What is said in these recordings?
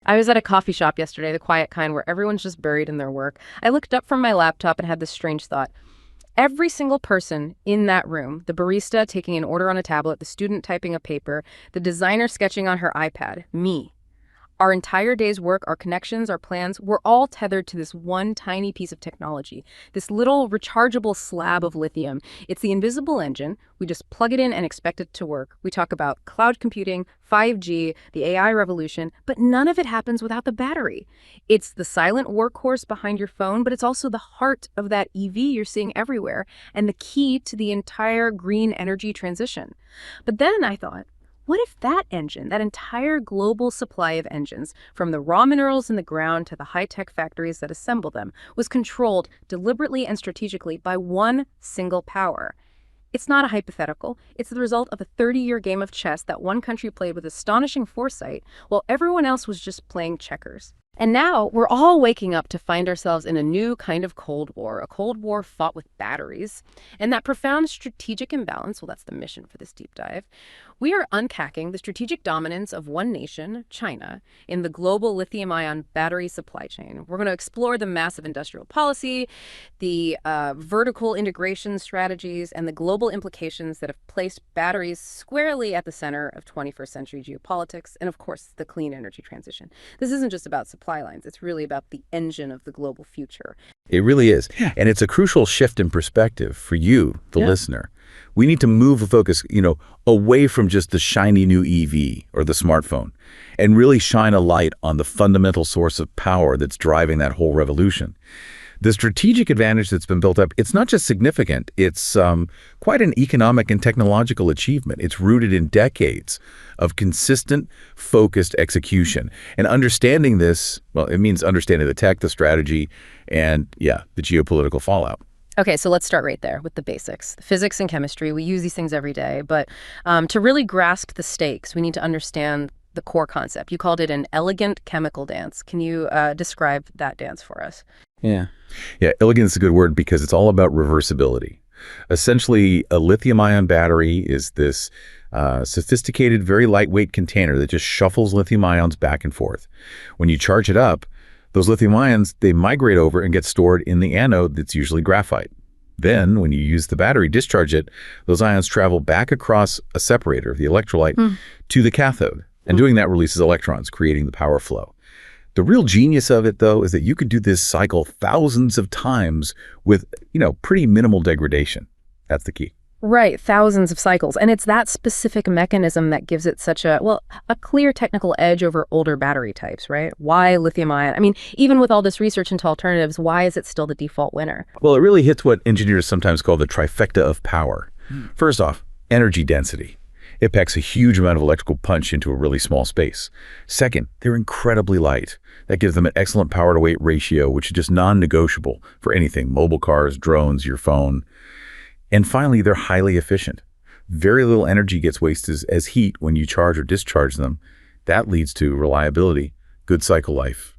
I was at a coffee shop yesterday, the quiet kind where everyone's just buried in their work. I looked up from my laptop and had this strange thought. Every single person in that room, the barista taking an order on a tablet, the student typing a paper, the designer sketching on her iPad, me. Our entire day's work, our connections, our plans, we're all tethered to this one tiny piece of technology, this little rechargeable slab of lithium. It's the invisible engine. We just plug it in and expect it to work. We talk about cloud computing, 5G, the AI revolution, but none of it happens without the battery. It's the silent workhorse behind your phone, but it's also the heart of that EV you're seeing everywhere and the key to the entire green energy transition. But then I thought, what if that engine, that entire global supply of engines, from the raw minerals in the ground to the high-tech factories that assemble them, was controlled deliberately and strategically by one single power? It's not a hypothetical. It's the result of a 30-year game of chess that one country played with astonishing foresight, while everyone else was just playing checkers. And now we're all waking up to find ourselves in a new kind of Cold War, a Cold War fought with batteries. And that profound strategic imbalance, well, that's the mission for this deep dive, we are unpacking the strategic dominance of one nation, China, in the global lithium-ion battery supply chain. We're going to explore the massive industrial policy, the vertical integration strategies, and the global implications that have placed batteries squarely at the center of 21st century geopolitics, and of course, the clean energy transition. This isn't just about supply lines. It's really about the engine of the global future. It really is. Yeah. And it's a crucial shift in perspective for you, the listener. We need to move the focus, away from just the shiny new EV or the smartphone and really shine a light on the fundamental source of power that's driving that whole revolution. The strategic advantage that's been built up, it's not just significant, it's quite an economic and technological achievement. It's rooted in decades of consistent, focused execution. And understanding this, well, it means understanding the tech, the strategy, and the geopolitical fallout. Okay, so let's start right there with the basics. Physics and chemistry, we use these things every day, but to really grasp the stakes, we need to understand the core concept. You called it an elegant chemical dance. Can you describe that dance for us? Yeah, elegant is a good word because it's all about reversibility. Essentially, a lithium-ion battery is this sophisticated, very lightweight container that just shuffles lithium ions back and forth. When you charge it up, those lithium ions, they migrate over and get stored in the anode that's usually graphite. Then, when you use the battery, discharge it, those ions travel back across a separator, the electrolyte, to the cathode. And doing that releases electrons, creating the power flow. The real genius of it, though, is that you could do this cycle thousands of times with, pretty minimal degradation. That's the key. Right, thousands of cycles. And it's that specific mechanism that gives it such a clear technical edge over older battery types, right? Why lithium-ion? I mean, even with all this research into alternatives, why is it still the default winner? Well, it really hits what engineers sometimes call the trifecta of power. First off, energy density. It packs a huge amount of electrical punch into a really small space. Second, they're incredibly light. That gives them an excellent power-to-weight ratio, which is just non-negotiable for anything, mobile cars, drones, your phone. And finally, they're highly efficient. Very little energy gets wasted as heat when you charge or discharge them. That leads to reliability, good cycle life.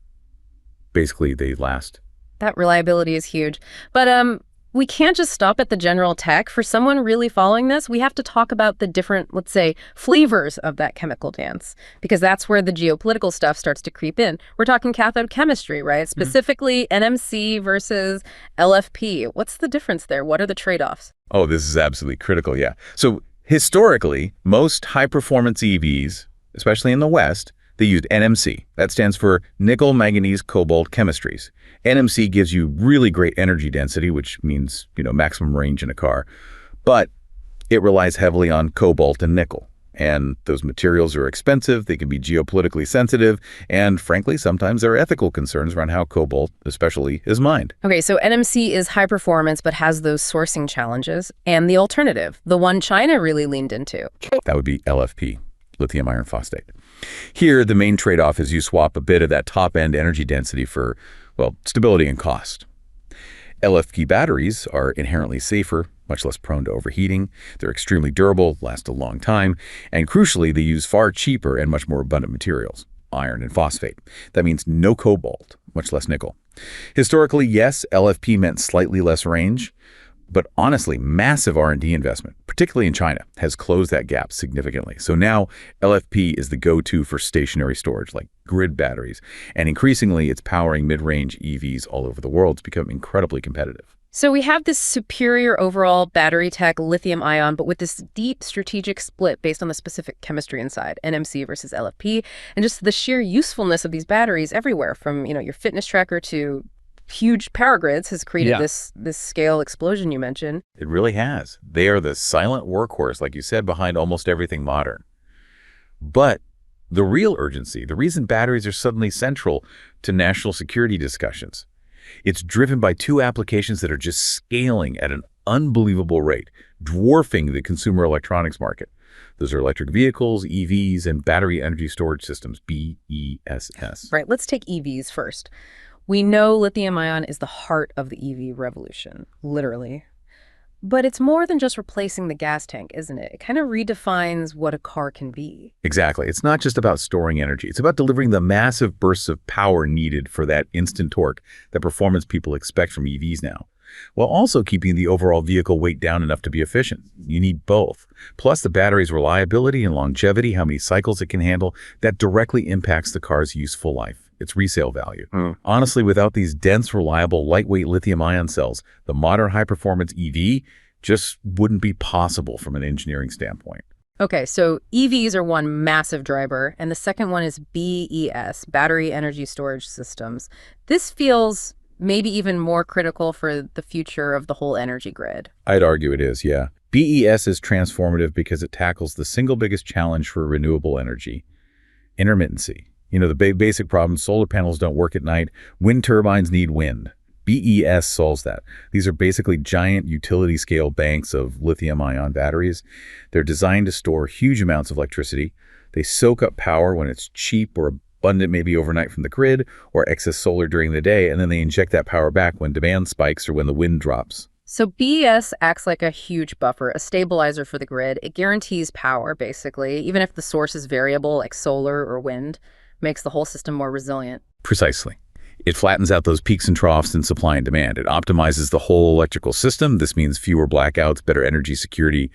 Basically, they last. That reliability is huge. But we can't just stop at the general tech. For someone really following this, we have to talk about the different, let's say, flavors of that chemical dance, because that's where the geopolitical stuff starts to creep in. We're talking cathode chemistry, right? Specifically NMC versus LFP. What's the difference there? What are the trade-offs? Oh, this is absolutely critical, yeah. So historically, most high-performance EVs, especially in the West, they used NMC. That stands for nickel, manganese, cobalt chemistries. NMC gives you really great energy density, which means, maximum range in a car. But it relies heavily on cobalt and nickel. And those materials are expensive, they can be geopolitically sensitive, and frankly, sometimes there are ethical concerns around how cobalt, especially, is mined. Okay, so NMC is high performance, but has those sourcing challenges. And the alternative, the one China really leaned into. That would be LFP, lithium iron phosphate. Here, the main trade-off is you swap a bit of that top-end energy density for, stability and cost. LFP batteries are inherently safer, much less prone to overheating. They're extremely durable, last a long time, and crucially, they use far cheaper and much more abundant materials, iron and phosphate. That means no cobalt, much less nickel. Historically, yes, LFP meant slightly less range, But honestly, massive R&D investment, particularly in China, has closed that gap significantly. So now LFP is the go-to for stationary storage, like grid batteries. And increasingly, it's powering mid-range EVs all over the world to become incredibly competitive. So we have this superior overall battery tech, lithium-ion, but with this deep strategic split based on the specific chemistry inside, NMC versus LFP, and just the sheer usefulness of these batteries everywhere, from, your fitness tracker to huge power grids, has created this scale explosion you mentioned. It really has. They are the silent workhorse, like you said, behind almost everything modern. But the real urgency, the reason batteries are suddenly central to national security discussions, it's driven by two applications that are just scaling at an unbelievable rate, dwarfing the consumer electronics market. Those are electric vehicles, EVs, and battery energy storage systems, BESS. Right, let's take EVs first. We know lithium-ion is the heart of the EV revolution, literally. But it's more than just replacing the gas tank, isn't it? It kind of redefines what a car can be. Exactly. It's not just about storing energy. It's about delivering the massive bursts of power needed for that instant torque, that performance people expect from EVs now, while also keeping the overall vehicle weight down enough to be efficient. You need both. Plus the battery's reliability and longevity, how many cycles it can handle, that directly impacts the car's useful life. Its resale value. Honestly, without these dense, reliable, lightweight lithium-ion cells, the modern high-performance EV just wouldn't be possible from an engineering standpoint. Okay, so EVs are one massive driver, and the second one is BES, Battery Energy Storage Systems. This feels maybe even more critical for the future of the whole energy grid. I'd argue it is, yeah. BES is transformative because it tackles the single biggest challenge for renewable energy, intermittency. The basic problem, solar panels don't work at night. Wind turbines need wind. BES solves that. These are basically giant utility-scale banks of lithium-ion batteries. They're designed to store huge amounts of electricity. They soak up power when it's cheap or abundant, maybe overnight from the grid, or excess solar during the day, and then they inject that power back when demand spikes or when the wind drops. So BES acts like a huge buffer, a stabilizer for the grid. It guarantees power, basically, even if the source is variable, like solar or wind. Makes the whole system more resilient. Precisely. It flattens out those peaks and troughs in supply and demand. It optimizes the whole electrical system. This means fewer blackouts, better energy security,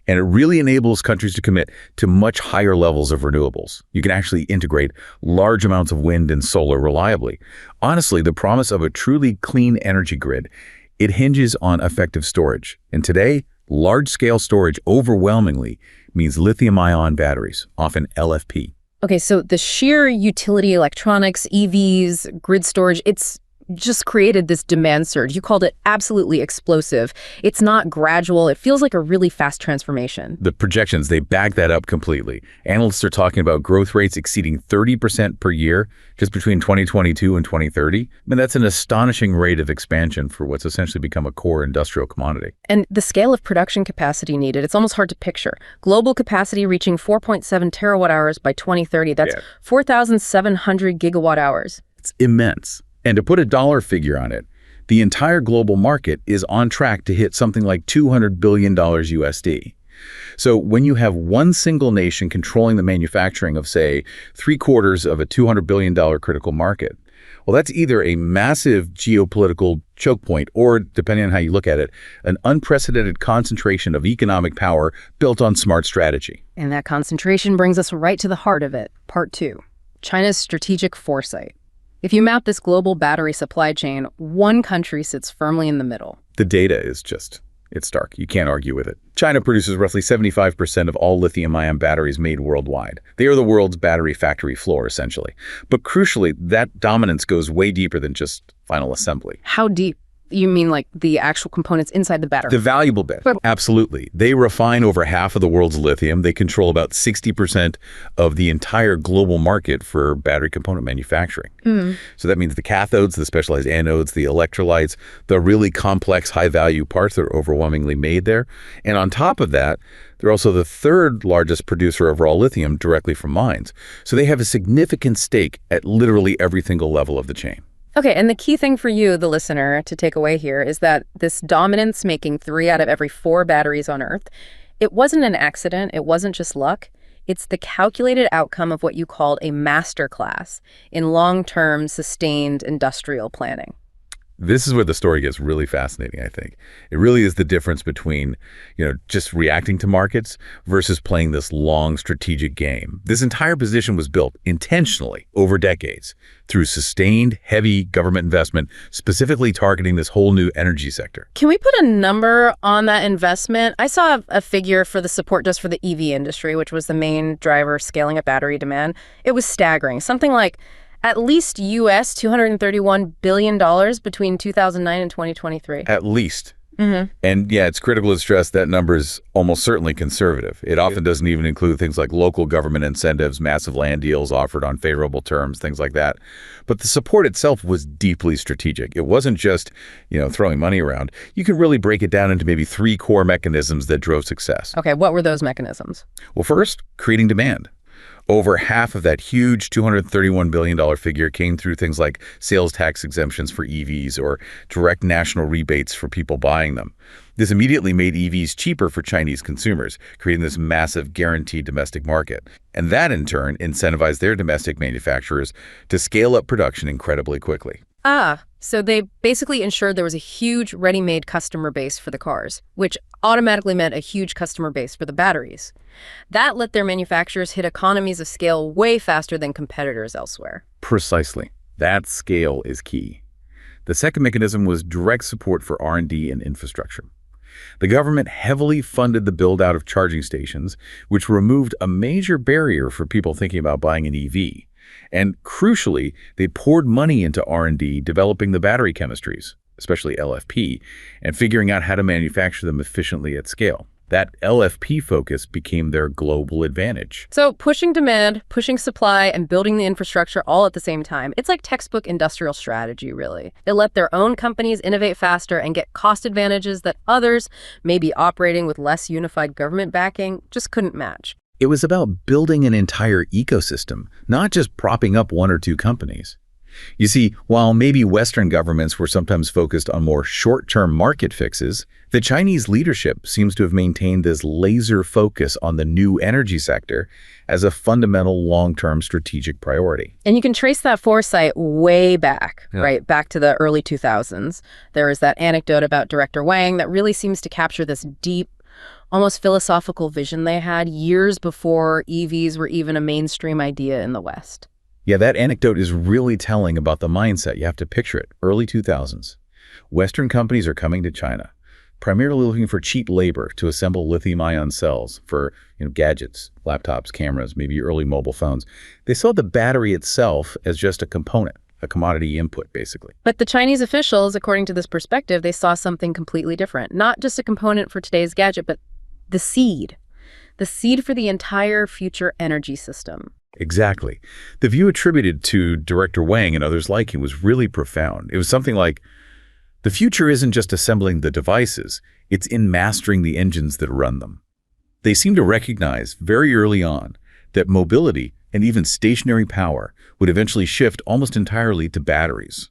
and it really enables countries to commit to much higher levels of renewables. You can actually integrate large amounts of wind and solar reliably. Honestly, the promise of a truly clean energy grid, it hinges on effective storage. And today, large-scale storage overwhelmingly means lithium-ion batteries, often LFP. Okay, so the sheer utility electronics, EVs, grid storage, it's just created this demand surge. You called it absolutely explosive. It's not gradual. It feels like a really fast transformation. The projections, they back that up completely. Analysts are talking about growth rates exceeding 30% per year just between 2022 and 2030. I mean, that's an astonishing rate of expansion for what's essentially become a core industrial commodity. And the scale of production capacity needed, it's almost hard to picture. Global capacity reaching 4.7 terawatt hours by 2030. That's 4,700 gigawatt hours. It's immense. And to put a dollar figure on it, the entire global market is on track to hit something like $200 billion USD. So when you have one single nation controlling the manufacturing of, say, 3/4 of a $200 billion critical market, well, that's either a massive geopolitical choke point or, depending on how you look at it, an unprecedented concentration of economic power built on smart strategy. And that concentration brings us right to the heart of it, part 2, China's strategic foresight. If you map this global battery supply chain, one country sits firmly in the middle. The data is it's stark. You can't argue with it. China produces roughly 75% of all lithium-ion batteries made worldwide. They are the world's battery factory floor, essentially. But crucially, that dominance goes way deeper than just final assembly. How deep? You mean like the actual components inside the battery? The valuable bit. Absolutely. They refine over half of the world's lithium. They control about 60% of the entire global market for battery component manufacturing. So that means the cathodes, the specialized anodes, the electrolytes, the really complex high-value parts that are overwhelmingly made there. And on top of that, they're also the third largest producer of raw lithium directly from mines. So they have a significant stake at literally every single level of the chain. Okay, and the key thing for you, the listener, to take away here is that this dominance, making 3 out of every 4 batteries on Earth, it wasn't an accident, it wasn't just luck. It's the calculated outcome of what you called a masterclass in long-term, sustained industrial planning. This is where the story gets really fascinating, I think. It really is the difference between, just reacting to markets versus playing this long strategic game. This entire position was built intentionally over decades through sustained, heavy government investment, specifically targeting this whole new energy sector. Can we put a number on that investment? I saw a figure for the support just for the EV industry, which was the main driver scaling up battery demand. It was staggering. Something like at least US $231 billion between 2009 and 2023. At least. And yeah, it's critical to stress that number is almost certainly conservative. It often doesn't even include things like local government incentives, massive land deals offered on favorable terms, things like that. But the support itself was deeply strategic. It wasn't just, throwing money around. You can really break it down into maybe 3 core mechanisms that drove success. Okay, what were those mechanisms? Well, first, creating demand. Over half of that huge $231 billion figure came through things like sales tax exemptions for EVs or direct national rebates for people buying them. This immediately made EVs cheaper for Chinese consumers, creating this massive guaranteed domestic market. And that, in turn, incentivized their domestic manufacturers to scale up production incredibly quickly. So they basically ensured there was a huge ready-made customer base for the cars, which automatically meant a huge customer base for the batteries. That let their manufacturers hit economies of scale way faster than competitors elsewhere. Precisely. That scale is key. The second mechanism was direct support for R&D and infrastructure. The government heavily funded the build-out of charging stations, which removed a major barrier for people thinking about buying an EV. And crucially, they poured money into R&D developing the battery chemistries, especially LFP, and figuring out how to manufacture them efficiently at scale. That LFP focus became their global advantage. So pushing demand, pushing supply, and building the infrastructure all at the same time. It's like textbook industrial strategy, really. It let their own companies innovate faster and get cost advantages that others, maybe operating with less unified government backing, just couldn't match. It was about building an entire ecosystem, not just propping up 1 or 2 companies. You see, while maybe Western governments were sometimes focused on more short-term market fixes, the Chinese leadership seems to have maintained this laser focus on the new energy sector as a fundamental long-term strategic priority. And you can trace that foresight way back, right? Back to the early 2000s. There is that anecdote about Director Wang that really seems to capture this deep, almost philosophical vision they had years before EVs were even a mainstream idea in the West. Yeah, that anecdote is really telling about the mindset. You have to picture it. Early 2000s. Western companies are coming to China, primarily looking for cheap labor to assemble lithium-ion cells for gadgets, laptops, cameras, maybe early mobile phones. They saw the battery itself as just a component, a commodity input, basically. But the Chinese officials, according to this perspective, they saw something completely different. Not just a component for today's gadget, but the seed for the entire future energy system. Exactly. The view attributed to Director Wang and others like him was really profound. It was something like, the future isn't just assembling the devices, it's in mastering the engines that run them. They seemed to recognize very early on that mobility and even stationary power would eventually shift almost entirely to batteries.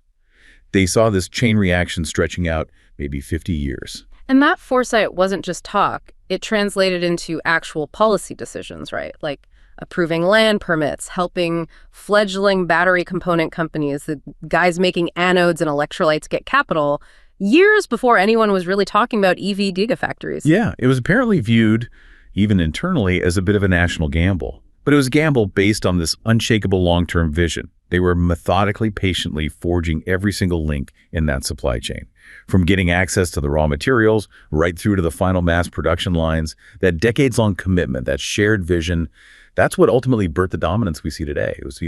They saw this chain reaction stretching out maybe 50 years. And that foresight wasn't just talk. It translated into actual policy decisions, right? Like approving land permits, helping fledgling battery component companies, the guys making anodes and electrolytes get capital, years before anyone was really talking about EV gigafactories. Yeah, it was apparently viewed, even internally, as a bit of a national gamble. But it was a gamble based on this unshakable long-term vision. They were methodically, patiently forging every single link in that supply chain. From getting access to the raw materials right through to the final mass production lines, that decades-long commitment, that shared vision, that's what ultimately birthed the dominance we see today. It was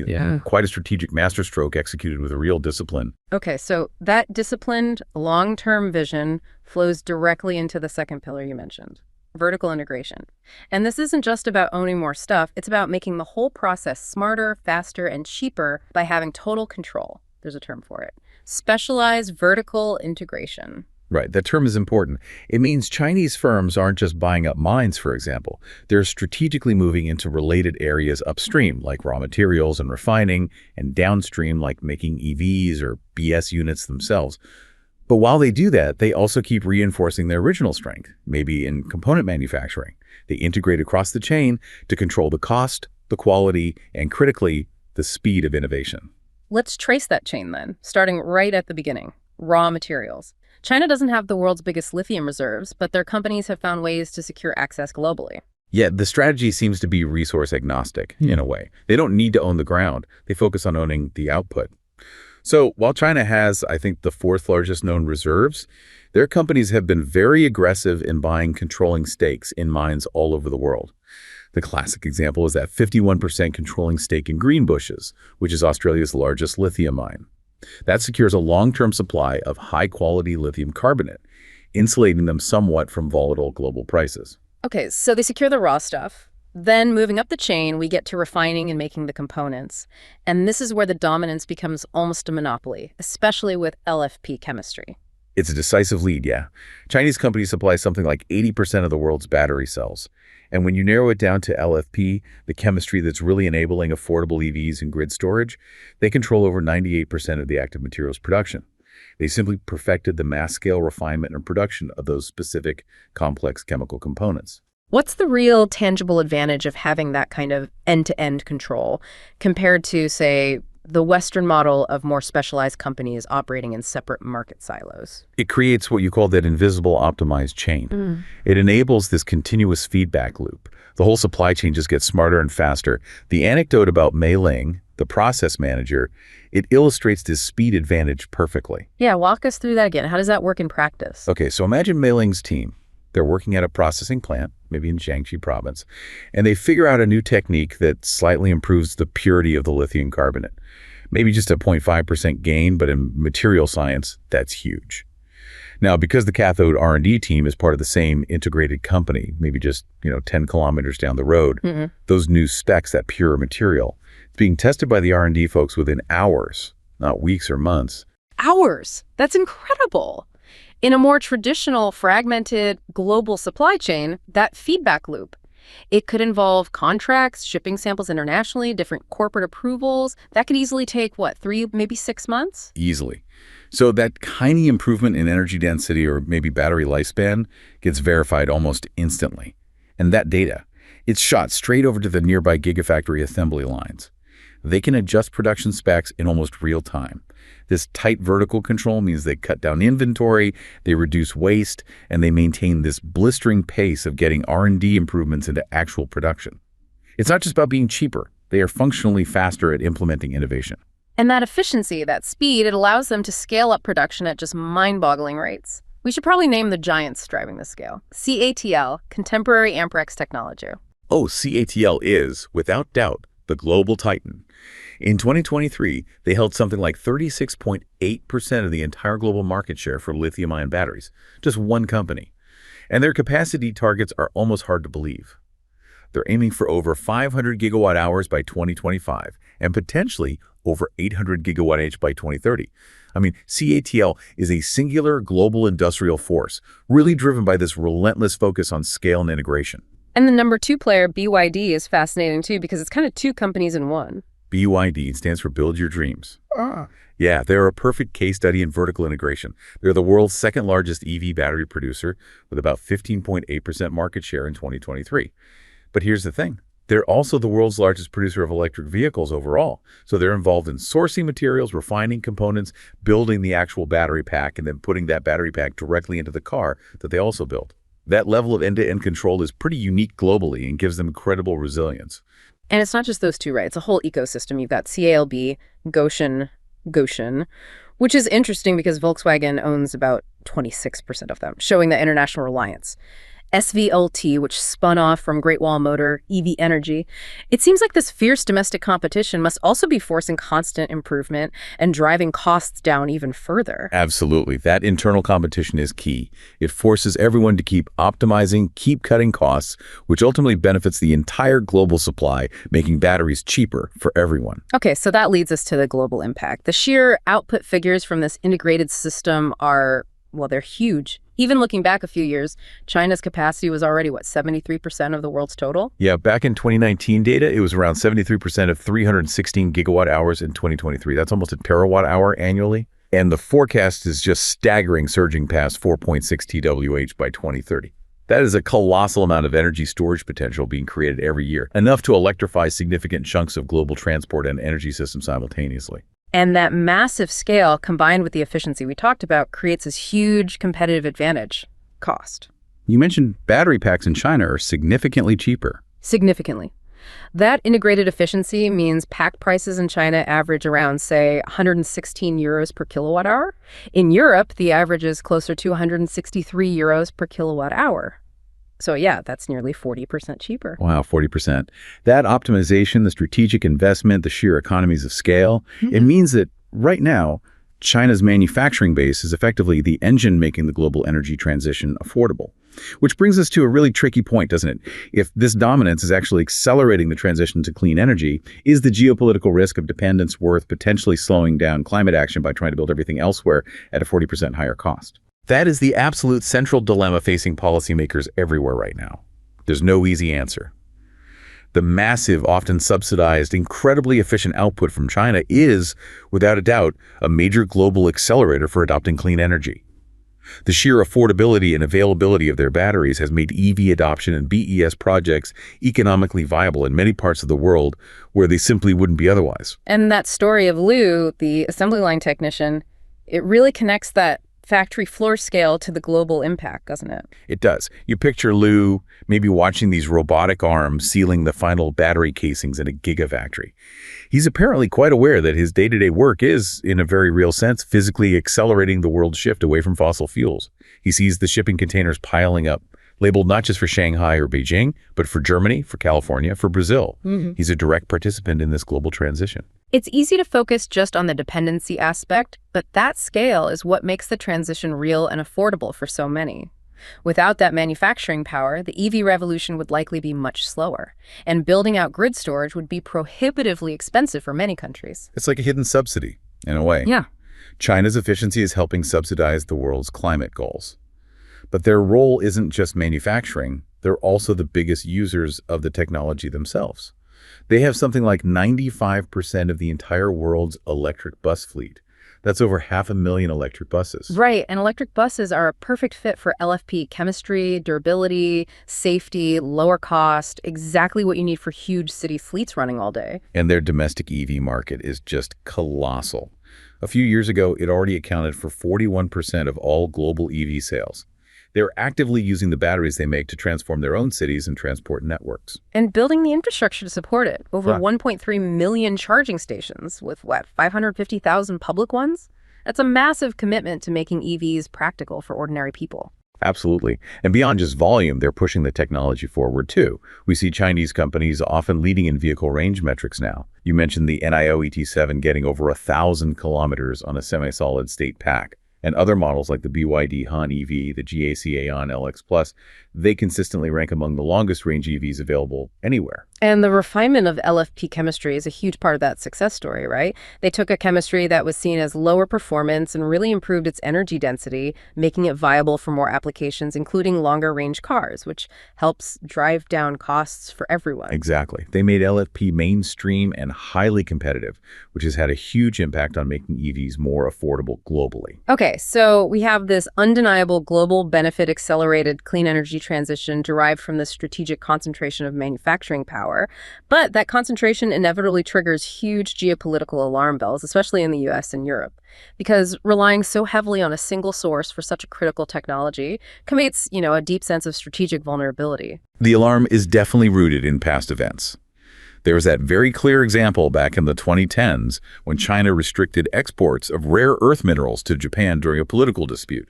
quite a strategic masterstroke executed with a real discipline. Okay, so that disciplined long-term vision flows directly into the second pillar you mentioned, vertical integration. And this isn't just about owning more stuff, it's about making the whole process smarter, faster, and cheaper by having total control. There's a term for it. Specialized vertical integration. Right, that term is important. It means Chinese firms aren't just buying up mines, for example. They're strategically moving into related areas upstream, like raw materials and refining, and downstream, like making EVs or BESS units themselves. But while they do that, they also keep reinforcing their original strength, maybe in component manufacturing. They integrate across the chain to control the cost, the quality, and critically, the speed of innovation. Let's trace that chain then, starting right at the beginning. raw materials. China doesn't have the world's biggest lithium reserves, but their companies have found ways to secure access globally. Yet the strategy seems to be resource agnostic, in a way. They don't need to own the ground. They focus on owning the output. So while China has, I think, the fourth largest known reserves, their companies have been very aggressive in buying controlling stakes in mines all over the world. The classic example is that 51% controlling stake in Greenbushes, which is Australia's largest lithium mine. That secures a long-term supply of high-quality lithium carbonate, insulating them somewhat from volatile global prices. Okay, so they secure the raw stuff. Then moving up the chain, we get to refining and making the components. And this is where the dominance becomes almost a monopoly, especially with LFP chemistry. It's a decisive lead, yeah. Chinese companies supply something like 80% of the world's battery cells. And when you narrow it down to LFP, the chemistry that's really enabling affordable EVs and grid storage, they control over 98% of the active materials production. They simply perfected the mass-scale refinement and production of those specific complex chemical components. What's the real tangible advantage of having that kind of end-to-end control compared to, say, the Western model of more specialized companies operating in separate market silos? It creates what you call that invisible optimized chain. It enables this continuous feedback loop. The whole supply chain just gets smarter and faster. The anecdote about Mei Ling, the process manager, it illustrates this speed advantage perfectly. Yeah, walk us through that again. How does that work in practice? Okay, so imagine Mei Ling's team. They're working at a processing plant, maybe in Jiangxi province, and they figure out a new technique that slightly improves the purity of the lithium carbonate. Maybe just a 0.5% gain, but in material science, that's huge. Now, because the cathode R&D team is part of the same integrated company, maybe just 10 kilometers down the road, those new specs, that pure material, it's being tested by the R&D folks within hours, not weeks or months. Hours! That's incredible! In a more traditional, fragmented, global supply chain, that feedback loop, it could involve contracts, shipping samples internationally, different corporate approvals. That could easily take, what, 3, maybe 6 months? Easily. So that tiny improvement in energy density or maybe battery lifespan gets verified almost instantly. And that data, it's shot straight over to the nearby gigafactory assembly lines. They can adjust production specs in almost real time. This tight vertical control means they cut down inventory, they reduce waste, and they maintain this blistering pace of getting R&D improvements into actual production. It's not just about being cheaper. They are functionally faster at implementing innovation. And that efficiency, that speed, it allows them to scale up production at just mind-boggling rates. We should probably name the giants driving this scale. CATL, Contemporary Amperex Technology. Oh, CATL is, without doubt, the global titan. In 2023, they held something like 36.8% of the entire global market share for lithium-ion batteries, just one company. And their capacity targets are almost hard to believe. They're aiming for over 500 gigawatt hours by 2025 and potentially over 800 gigawatt-hours by 2030. I mean, CATL is a singular global industrial force, really driven by this relentless focus on scale and integration. And the number 2 player, BYD, is fascinating too because it's kind of 2 companies in one. BYD stands for Build Your Dreams. Yeah, they're a perfect case study in vertical integration. They're the world's second largest EV battery producer with about 15.8% market share in 2023. But here's the thing. They're also the world's largest producer of electric vehicles overall. So they're involved in sourcing materials, refining components, building the actual battery pack, and then putting that battery pack directly into the car that they also build. That level of end-to-end control is pretty unique globally and gives them incredible resilience. And it's not just those 2, right? It's a whole ecosystem. You've got CALB, Gotion, which is interesting because Volkswagen owns about 26% of them, showing the international reliance. SVLT, which spun off from Great Wall Motor, EV Energy. It seems like this fierce domestic competition must also be forcing constant improvement and driving costs down even further. Absolutely. That internal competition is key. It forces everyone to keep optimizing, keep cutting costs, which ultimately benefits the entire global supply, making batteries cheaper for everyone. Okay, so that leads us to the global impact. The sheer output figures from this integrated system are, well, they're huge. Even looking back a few years, China's capacity was already, 73% of the world's total? Yeah, back in 2019 data, it was around 73% of 316 gigawatt hours in 2023. That's almost a terawatt hour annually. And the forecast is just staggering, surging past 4.6 TWh by 2030. That is a colossal amount of energy storage potential being created every year, enough to electrify significant chunks of global transport and energy systems simultaneously. And that massive scale, combined with the efficiency we talked about, creates this huge competitive advantage: cost. You mentioned battery packs in China are significantly cheaper. Significantly. That integrated efficiency means pack prices in China average around, say, 116 euros per kilowatt hour. In Europe, the average is closer to 163 euros per kilowatt hour. So yeah, that's nearly 40% cheaper. Wow, 40%. That optimization, the strategic investment, the sheer economies of scale, it means that right now, China's manufacturing base is effectively the engine making the global energy transition affordable. Which brings us to a really tricky point, doesn't it? If this dominance is actually accelerating the transition to clean energy, is the geopolitical risk of dependence worth potentially slowing down climate action by trying to build everything elsewhere at a 40% higher cost? That is the absolute central dilemma facing policymakers everywhere right now. There's no easy answer. The massive, often subsidized, incredibly efficient output from China is, without a doubt, a major global accelerator for adopting clean energy. The sheer affordability and availability of their batteries has made EV adoption and BES projects economically viable in many parts of the world where they simply wouldn't be otherwise. And that story of Liu, the assembly line technician, it really connects that factory floor scale to the global impact, doesn't it? It does. You picture Liu maybe watching these robotic arms sealing the final battery casings in a gigafactory. He's apparently quite aware that his day-to-day work is, in a very real sense, physically accelerating the world's shift away from fossil fuels. He sees the shipping containers piling up, labeled not just for Shanghai or Beijing, but for Germany, for California, for Brazil. He's a direct participant in this global transition. It's easy to focus just on the dependency aspect, but that scale is what makes the transition real and affordable for so many. Without that manufacturing power, the EV revolution would likely be much slower, and building out grid storage would be prohibitively expensive for many countries. It's like a hidden subsidy, in a way. Yeah. China's efficiency is helping subsidize the world's climate goals. But their role isn't just manufacturing, they're also the biggest users of the technology themselves. They have something like 95% of the entire world's electric bus fleet. That's over 500,000 electric buses. Right, and electric buses are a perfect fit for LFP chemistry, durability, safety, lower cost, exactly what you need for huge city fleets running all day. And their domestic EV market is just colossal. A few years ago, it already accounted for 41% of all global EV sales. They're actively using the batteries they make to transform their own cities and transport networks. And building the infrastructure to support it. Over Yeah. 1.3 million charging stations with, 550,000 public ones? That's a massive commitment to making EVs practical for ordinary people. Absolutely. And beyond just volume, they're pushing the technology forward too. We see Chinese companies often leading in vehicle range metrics now. You mentioned the NIO ET7 getting over 1,000 kilometers on a semi-solid state pack. And other models like the BYD Han EV, the GAC Aeon LX Plus, they consistently rank among the longest range EVs available anywhere. And the refinement of LFP chemistry is a huge part of that success story, right? They took a chemistry that was seen as lower performance and really improved its energy density, making it viable for more applications, including longer range cars, which helps drive down costs for everyone. Exactly. They made LFP mainstream and highly competitive, which has had a huge impact on making EVs more affordable globally. Okay, so we have this undeniable global benefit accelerated clean energy transition derived from the strategic concentration of manufacturing power. But that concentration inevitably triggers huge geopolitical alarm bells, especially in the US and Europe, because relying so heavily on a single source for such a critical technology creates, a deep sense of strategic vulnerability. The alarm is definitely rooted in past events. There was that very clear example back in the 2010s when China restricted exports of rare earth minerals to Japan during a political dispute.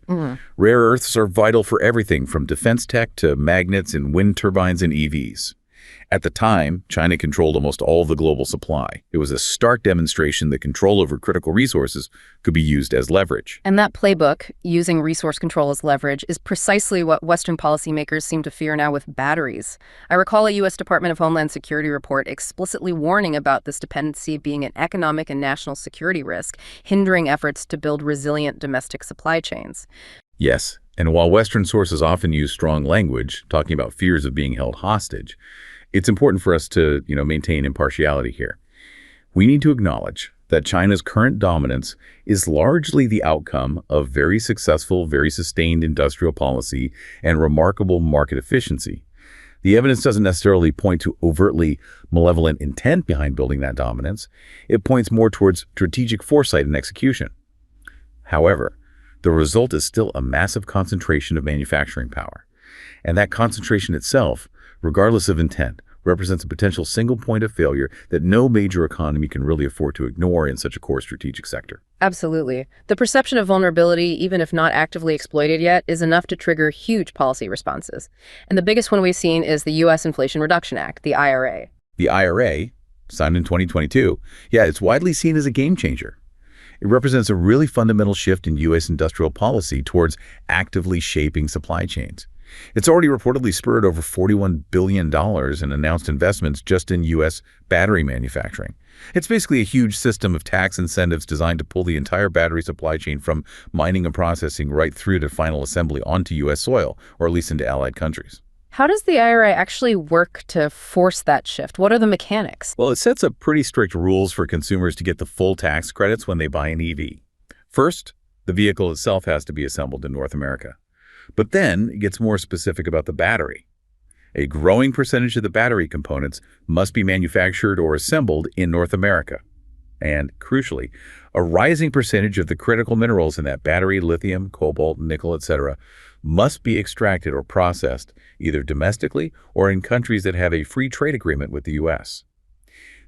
Rare earths are vital for everything from defense tech to magnets and wind turbines and EVs. At the time, China controlled almost all of the global supply. It was a stark demonstration that control over critical resources could be used as leverage. And that playbook, using resource control as leverage, is precisely what Western policymakers seem to fear now with batteries. I recall a U.S. Department of Homeland Security report explicitly warning about this dependency being an economic and national security risk, hindering efforts to build resilient domestic supply chains. Yes, and while Western sources often use strong language, talking about fears of being held hostage, it's important for us to, maintain impartiality here. We need to acknowledge that China's current dominance is largely the outcome of very successful, very sustained industrial policy and remarkable market efficiency. The evidence doesn't necessarily point to overtly malevolent intent behind building that dominance. It points more towards strategic foresight and execution. However, the result is still a massive concentration of manufacturing power. And that concentration itself, regardless of intent, represents a potential single point of failure that no major economy can really afford to ignore in such a core strategic sector. Absolutely. The perception of vulnerability, even if not actively exploited yet, is enough to trigger huge policy responses. And the biggest one we've seen is the U.S. Inflation Reduction Act, the IRA. The IRA, signed in 2022, it's widely seen as a game changer. It represents a really fundamental shift in U.S. industrial policy towards actively shaping supply chains. It's already reportedly spurred over $41 billion in announced investments just in U.S. battery manufacturing. It's basically a huge system of tax incentives designed to pull the entire battery supply chain from mining and processing right through to final assembly onto U.S. soil, or at least into allied countries. How does the IRA actually work to force that shift? What are the mechanics? Well, it sets up pretty strict rules for consumers to get the full tax credits when they buy an EV. First, the vehicle itself has to be assembled in North America. But then it gets more specific about the battery. A growing percentage of the battery components must be manufactured or assembled in North America. And crucially, a rising percentage of the critical minerals in that battery, lithium, cobalt, nickel, etc., must be extracted or processed either domestically or in countries that have a free trade agreement with the U.S.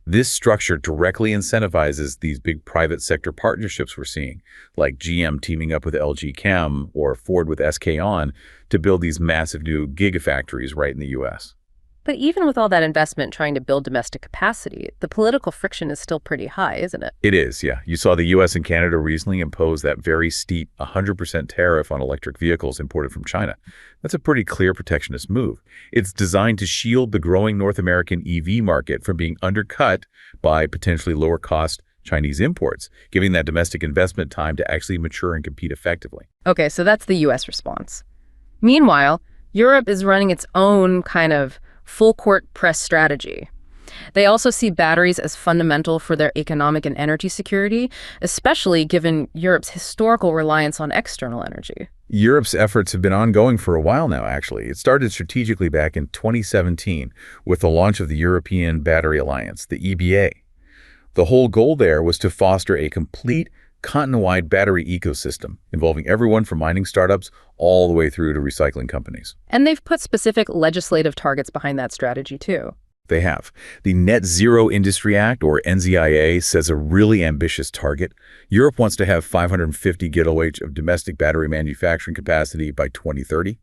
This structure directly incentivizes these big private sector partnerships we're seeing, like GM teaming up with LG Chem or Ford with SK On to build these massive new gigafactories right in the U.S. But even with all that investment trying to build domestic capacity, the political friction is still pretty high, isn't it? It is, yeah. You saw the U.S. and Canada recently impose that very steep 100% tariff on electric vehicles imported from China. That's a pretty clear protectionist move. It's designed to shield the growing North American EV market from being undercut by potentially lower-cost Chinese imports, giving that domestic investment time to actually mature and compete effectively. Okay, so that's the U.S. response. Meanwhile, Europe is running its own kind of full-court press strategy. They also see batteries as fundamental for their economic and energy security, especially given Europe's historical reliance on external energy. Europe's efforts have been ongoing for a while now, actually. It started strategically back in 2017 with the launch of the European Battery Alliance, the EBA. The whole goal there was to foster a complete continent-wide battery ecosystem involving everyone from mining startups all the way through to recycling companies. And they've put specific legislative targets behind that strategy, too. They have. The Net Zero Industry Act, or NZIA, says a really ambitious target. Europe wants to have 550 gigawatts of domestic battery manufacturing capacity by 2030.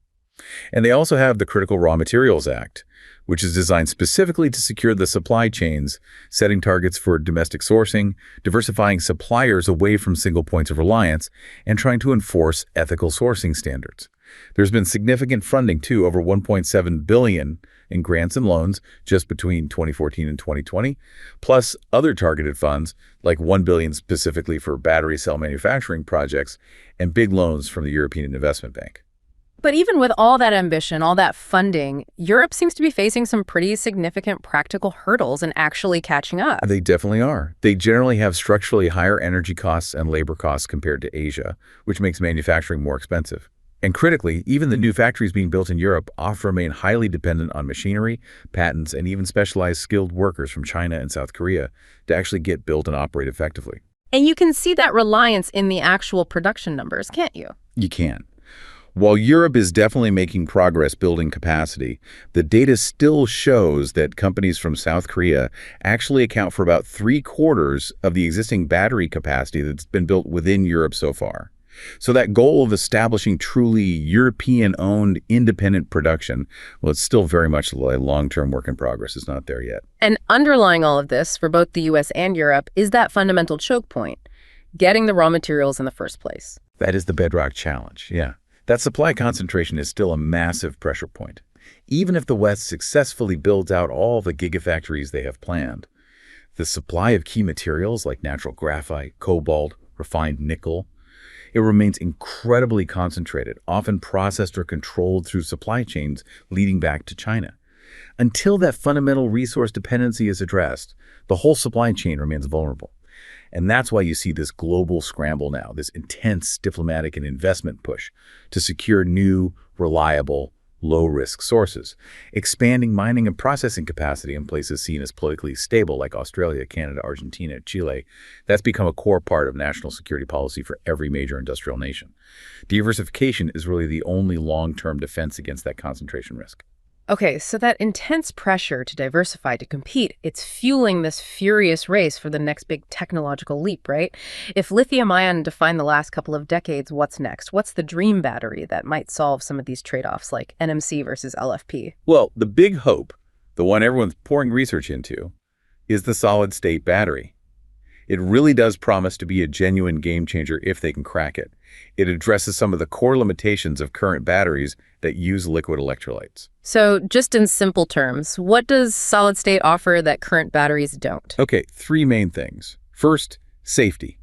And they also have the Critical Raw Materials Act, which is designed specifically to secure the supply chains, setting targets for domestic sourcing, diversifying suppliers away from single points of reliance, and trying to enforce ethical sourcing standards. There's been significant funding, too, over $1.7 billion in grants and loans just between 2014 and 2020, plus other targeted funds like $1 billion specifically for battery cell manufacturing projects and big loans from the European Investment Bank. But even with all that ambition, all that funding, Europe seems to be facing some pretty significant practical hurdles in actually catching up. They definitely are. They generally have structurally higher energy costs and labor costs compared to Asia, which makes manufacturing more expensive. And critically, even the new factories being built in Europe often remain highly dependent on machinery, patents, and even specialized skilled workers from China and South Korea to actually get built and operate effectively. And you can see that reliance in the actual production numbers, can't you? You can. While Europe is definitely making progress building capacity, the data still shows that companies from South Korea actually account for about 3/4 of the existing battery capacity that's been built within Europe so far. So that goal of establishing truly European-owned independent production, well, it's still very much a long-term work in progress. It's not there yet. And underlying all of this for both the U.S. and Europe is that fundamental choke point, getting the raw materials in the first place. That is the bedrock challenge, yeah. That supply concentration is still a massive pressure point. Even if the West successfully builds out all the gigafactories they have planned, the supply of key materials like natural graphite, cobalt, refined nickel, it remains incredibly concentrated, often processed or controlled through supply chains leading back to China. Until that fundamental resource dependency is addressed, the whole supply chain remains vulnerable. And that's why you see this global scramble now, this intense diplomatic and investment push to secure new, reliable, low-risk sources, expanding mining and processing capacity in places seen as politically stable like Australia, Canada, Argentina, Chile. That's become a core part of national security policy for every major industrial nation. Diversification is really the only long-term defense against that concentration risk. Okay, so that intense pressure to diversify, to compete, it's fueling this furious race for the next big technological leap, right? If lithium-ion defined the last couple of decades, what's next? What's the dream battery that might solve some of these trade-offs, like NMC versus LFP? Well, the big hope, the one everyone's pouring research into, is the solid-state battery. It really does promise to be a genuine game changer if they can crack it. It addresses some of the core limitations of current batteries that use liquid electrolytes. So just in simple terms, what does solid state offer that current batteries don't? Okay, three main things. First, safety.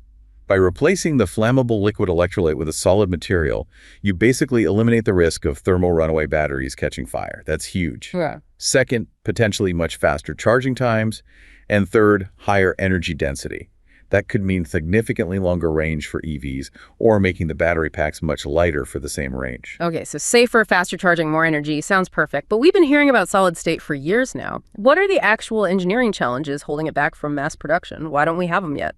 By replacing the flammable liquid electrolyte with a solid material, you basically eliminate the risk of thermal runaway batteries catching fire. That's huge. Yeah. Second, potentially much faster charging times. And third, higher energy density. That could mean significantly longer range for EVs or making the battery packs much lighter for the same range. Okay, so safer, faster charging, more energy, sounds perfect. But we've been hearing about solid state for years now. What are the actual engineering challenges holding it back from mass production? Why don't we have them yet?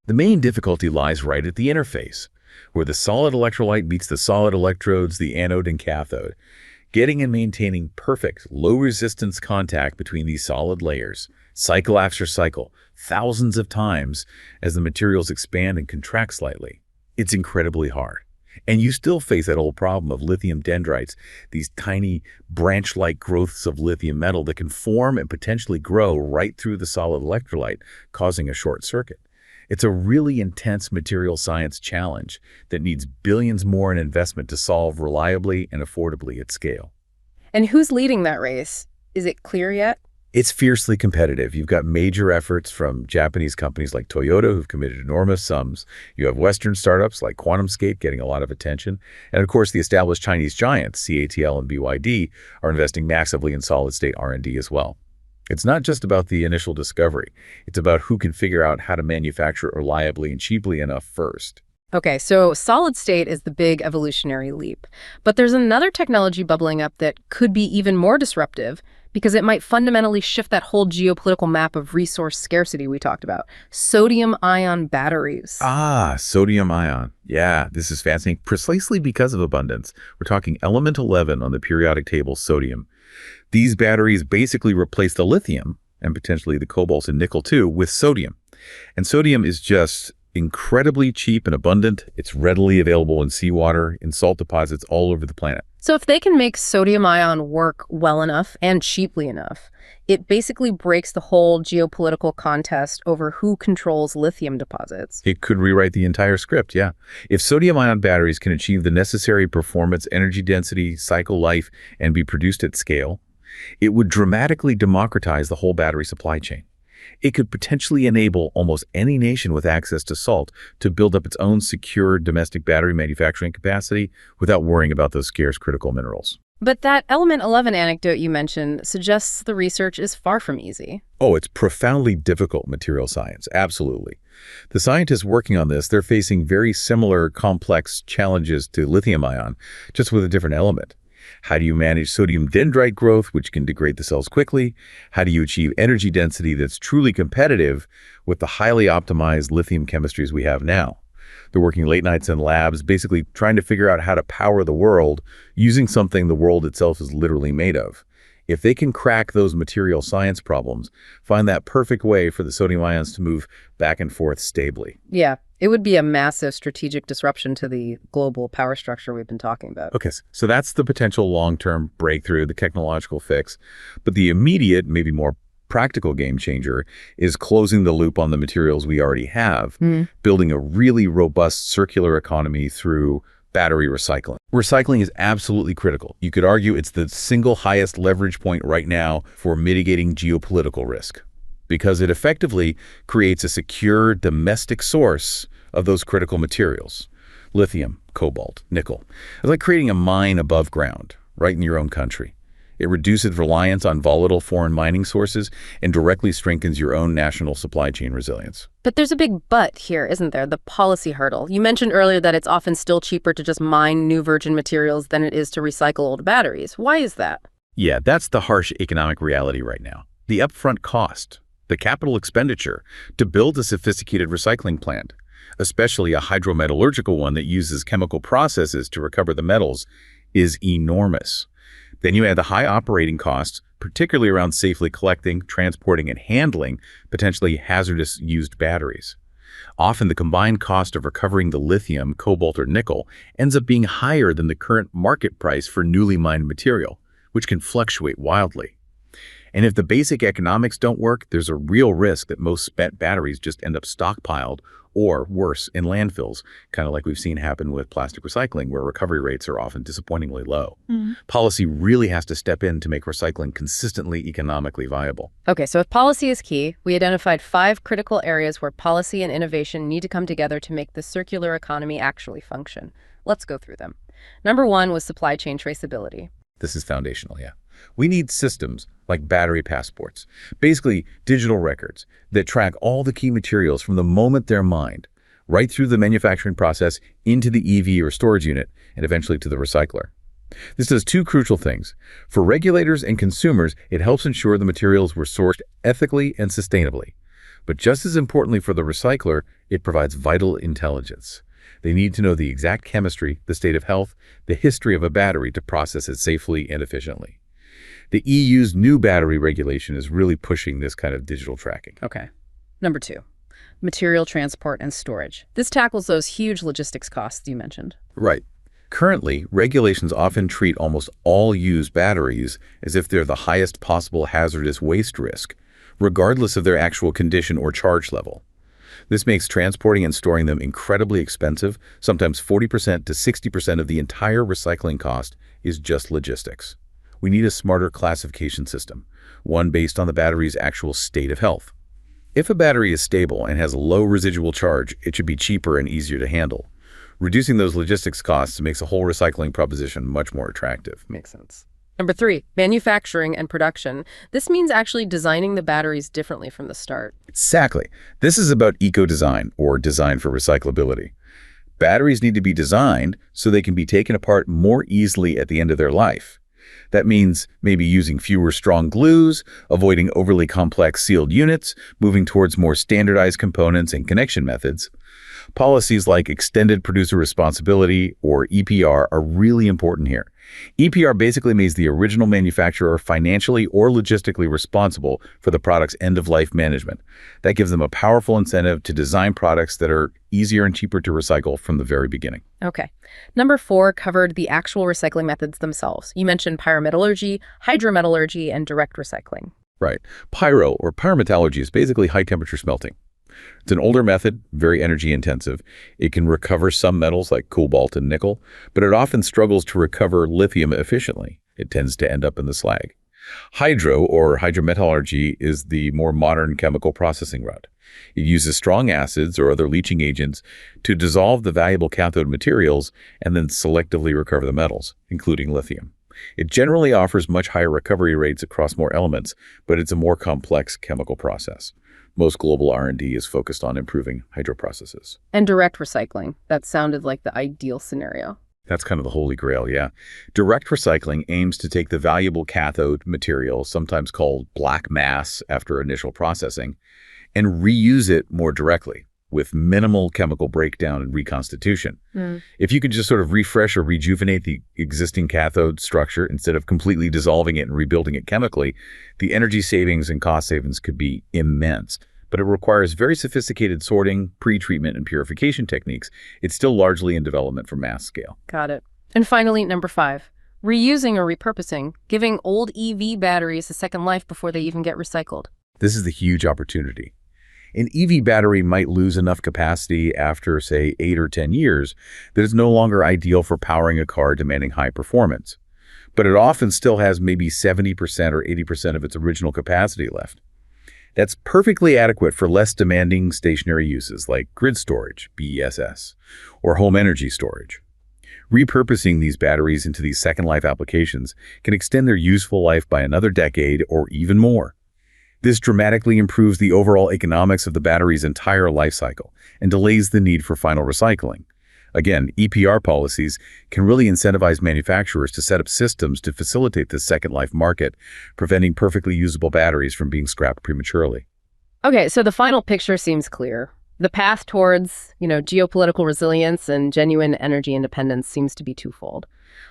The main difficulty lies right at the interface, where the solid electrolyte meets the solid electrodes, the anode and cathode. Getting and maintaining perfect, low-resistance contact between these solid layers, cycle after cycle, thousands of times as the materials expand and contract slightly. It's incredibly hard. And you still face that old problem of lithium dendrites, these tiny branch-like growths of lithium metal that can form and potentially grow right through the solid electrolyte, causing a short circuit. It's a really intense material science challenge that needs billions more in investment to solve reliably and affordably at scale. And who's leading that race? Is it clear yet? It's fiercely competitive. You've got major efforts from Japanese companies like Toyota who've committed enormous sums. You have Western startups like QuantumScape getting a lot of attention. And of course, the established Chinese giants, CATL and BYD, are investing massively in solid-state R&D as well. It's not just about the initial discovery. It's about who can figure out how to manufacture it reliably and cheaply enough first. Okay, so solid state is the big evolutionary leap. But there's another technology bubbling up that could be even more disruptive because it might fundamentally shift that whole geopolitical map of resource scarcity we talked about. Sodium-ion batteries. Ah, sodium-ion. Yeah, this is fascinating precisely because of abundance. We're talking element 11 on the periodic table, sodium. These batteries basically replace the lithium, and potentially the cobalt and nickel too, with sodium. And sodium is just incredibly cheap and abundant. It's readily available in seawater, in salt deposits all over the planet. So if they can make sodium-ion work well enough and cheaply enough, it basically breaks the whole geopolitical contest over who controls lithium deposits. It could rewrite the entire script, yeah. If sodium-ion batteries can achieve the necessary performance, energy density, cycle life, and be produced at scale, it would dramatically democratize the whole battery supply chain. It could potentially enable almost any nation with access to salt to build up its own secure domestic battery manufacturing capacity without worrying about those scarce critical minerals. But that element 11 anecdote you mentioned suggests the research is far from easy. Oh, it's profoundly difficult material science, absolutely. The scientists working on this, they're facing very similar complex challenges to lithium-ion, just with a different element. How do you manage sodium dendrite growth, which can degrade the cells quickly? How do you achieve energy density that's truly competitive with the highly optimized lithium chemistries we have now? They're working late nights in labs, basically trying to figure out how to power the world using something the world itself is literally made of. If they can crack those material science problems, find that perfect way for the sodium ions to move back and forth stably. Yeah, it would be a massive strategic disruption to the global power structure we've been talking about. Okay, so that's the potential long-term breakthrough, the technological fix. But the immediate, maybe more practical game changer is closing the loop on the materials we already have, building a really robust circular economy through battery recycling. Recycling is absolutely critical. You could argue it's the single highest leverage point right now for mitigating geopolitical risk because it effectively creates a secure domestic source of those critical materials. Lithium, cobalt, nickel. It's like creating a mine above ground, right in your own country. It reduces reliance on volatile foreign mining sources and directly strengthens your own national supply chain resilience. But there's a big but here, isn't there? The policy hurdle. You mentioned earlier that it's often still cheaper to just mine new virgin materials than it is to recycle old batteries. Why is that? Yeah, that's the harsh economic reality right now. The upfront cost, the capital expenditure to build a sophisticated recycling plant, especially a hydrometallurgical one that uses chemical processes to recover the metals, is enormous. Then you add the high operating costs, particularly around safely collecting, transporting, and handling potentially hazardous used batteries. Often the combined cost of recovering the lithium, cobalt, or nickel ends up being higher than the current market price for newly mined material, which can fluctuate wildly. And if the basic economics don't work, there's a real risk that most spent batteries just end up stockpiled or worse, in landfills, kind of like we've seen happen with plastic recycling, where recovery rates are often disappointingly low. Policy really has to step in to make recycling consistently economically viable. Okay, so if policy is key, we identified 5 critical areas where policy and innovation need to come together to make the circular economy actually function. Let's go through them. Number 1 was supply chain traceability. This is foundational, yeah. We need systems like battery passports, basically digital records that track all the key materials from the moment they're mined, right through the manufacturing process into the EV or storage unit, and eventually to the recycler. This does 2 crucial things. For regulators and consumers, it helps ensure the materials were sourced ethically and sustainably. But just as importantly for the recycler, it provides vital intelligence. They need to know the exact chemistry, the state of health, the history of a battery to process it safely and efficiently. The EU's new battery regulation is really pushing this kind of digital tracking. Okay. Number 2, material transport and storage. This tackles those huge logistics costs you mentioned. Right. Currently, regulations often treat almost all used batteries as if they're the highest possible hazardous waste risk, regardless of their actual condition or charge level. This makes transporting and storing them incredibly expensive. Sometimes 40% to 60% of the entire recycling cost is just logistics. We need a smarter classification system, one based on the battery's actual state of health. If a battery is stable and has a low residual charge, it should be cheaper and easier to handle. Reducing those logistics costs makes the whole recycling proposition much more attractive. Makes sense. Number 3, manufacturing and production. This means actually designing the batteries differently from the start. Exactly. This is about eco-design, or design for recyclability. Batteries need to be designed so they can be taken apart more easily at the end of their life. That means maybe using fewer strong glues, avoiding overly complex sealed units, moving towards more standardized components and connection methods. Policies like extended producer responsibility, or EPR, are really important here. EPR basically means the original manufacturer financially or logistically responsible for the product's end-of-life management. That gives them a powerful incentive to design products that are easier and cheaper to recycle from the very beginning. Okay. Number 4 covered the actual recycling methods themselves. You mentioned pyrometallurgy, hydrometallurgy, and direct recycling. Right. Pyro, or pyrometallurgy, is basically high-temperature smelting. It's an older method, very energy intensive. It can recover some metals like cobalt and nickel, but it often struggles to recover lithium efficiently. It tends to end up in the slag. Hydro, or hydrometallurgy, is the more modern chemical processing route. It uses strong acids or other leaching agents to dissolve the valuable cathode materials and then selectively recover the metals, including lithium. It generally offers much higher recovery rates across more elements, but it's a more complex chemical process. Most global R&D is focused on improving hydro processes. And direct recycling. That sounded like the ideal scenario. That's kind of the holy grail, yeah. Direct recycling aims to take the valuable cathode material, sometimes called black mass after initial processing, and reuse it more directly with minimal chemical breakdown and reconstitution. If you could just sort of refresh or rejuvenate the existing cathode structure instead of completely dissolving it and rebuilding it chemically, the energy savings and cost savings could be immense. But it requires very sophisticated sorting, pre-treatment, and purification techniques. It's still largely in development for mass scale. Got it. And finally, number 5, reusing or repurposing, giving old EV batteries a second life before they even get recycled. This is the huge opportunity. An EV battery might lose enough capacity after, say, 8 or 10 years that it's no longer ideal for powering a car demanding high performance. But it often still has maybe 70% or 80% of its original capacity left. That's perfectly adequate for less demanding stationary uses like grid storage, BESS, or home energy storage. Repurposing these batteries into these second life applications can extend their useful life by another decade or even more. This dramatically improves the overall economics of the battery's entire life cycle and delays the need for final recycling. Again, EPR policies can really incentivize manufacturers to set up systems to facilitate this second life market, preventing perfectly usable batteries from being scrapped prematurely. Okay, so the final picture seems clear. The path towards, geopolitical resilience and genuine energy independence seems to be twofold.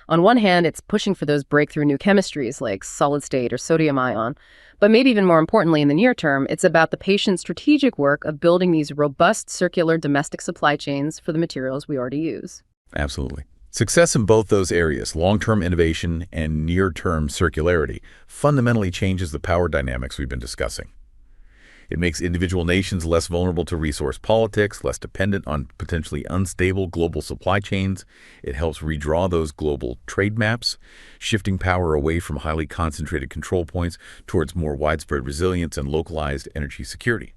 On one hand, it's pushing for those breakthrough new chemistries like solid state or sodium ion. But maybe even more importantly, in the near term, it's about the patient strategic work of building these robust circular domestic supply chains for the materials we already use. Absolutely. Success in both those areas, long-term innovation and near-term circularity, fundamentally changes the power dynamics we've been discussing. It makes individual nations less vulnerable to resource politics, less dependent on potentially unstable global supply chains. It helps redraw those global trade maps, shifting power away from highly concentrated control points towards more widespread resilience and localized energy security.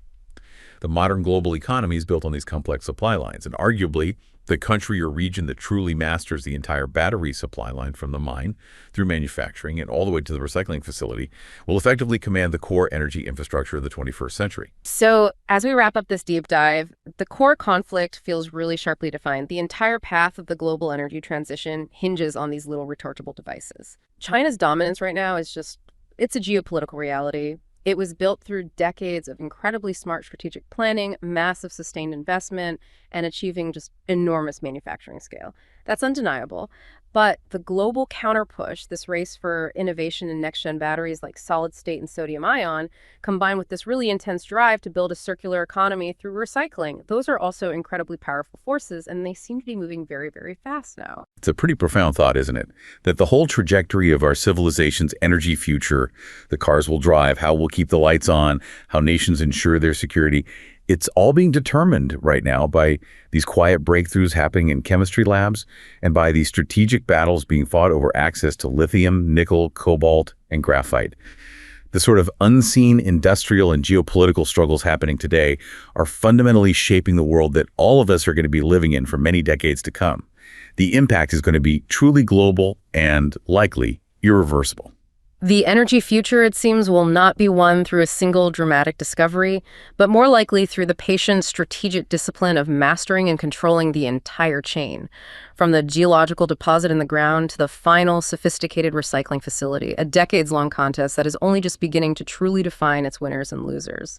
The modern global economy is built on these complex supply lines, and arguably, the country or region that truly masters the entire battery supply line from the mine through manufacturing and all the way to the recycling facility will effectively command the core energy infrastructure of the 21st century. So, as we wrap up this deep dive, the core conflict feels really sharply defined. The entire path of the global energy transition hinges on these little rechargeable devices. China's dominance right now it's a geopolitical reality. It was built through decades of incredibly smart strategic planning, massive sustained investment, and achieving just enormous manufacturing scale. That's undeniable. But the global counter-push, this race for innovation in next-gen batteries like solid-state and sodium-ion, combined with this really intense drive to build a circular economy through recycling, those are also incredibly powerful forces, and they seem to be moving very, very fast now. It's a pretty profound thought, isn't it? That the whole trajectory of our civilization's energy future, the cars we'll drive, how we'll keep the lights on, how nations ensure their security, it's all being determined right now by these quiet breakthroughs happening in chemistry labs and by these strategic battles being fought over access to lithium, nickel, cobalt, and graphite. The sort of unseen industrial and geopolitical struggles happening today are fundamentally shaping the world that all of us are going to be living in for many decades to come. The impact is going to be truly global and likely irreversible. The energy future, it seems, will not be won through a single dramatic discovery, but more likely through the patient strategic discipline of mastering and controlling the entire chain, from the geological deposit in the ground to the final sophisticated recycling facility, a decades-long contest that is only just beginning to truly define its winners and losers.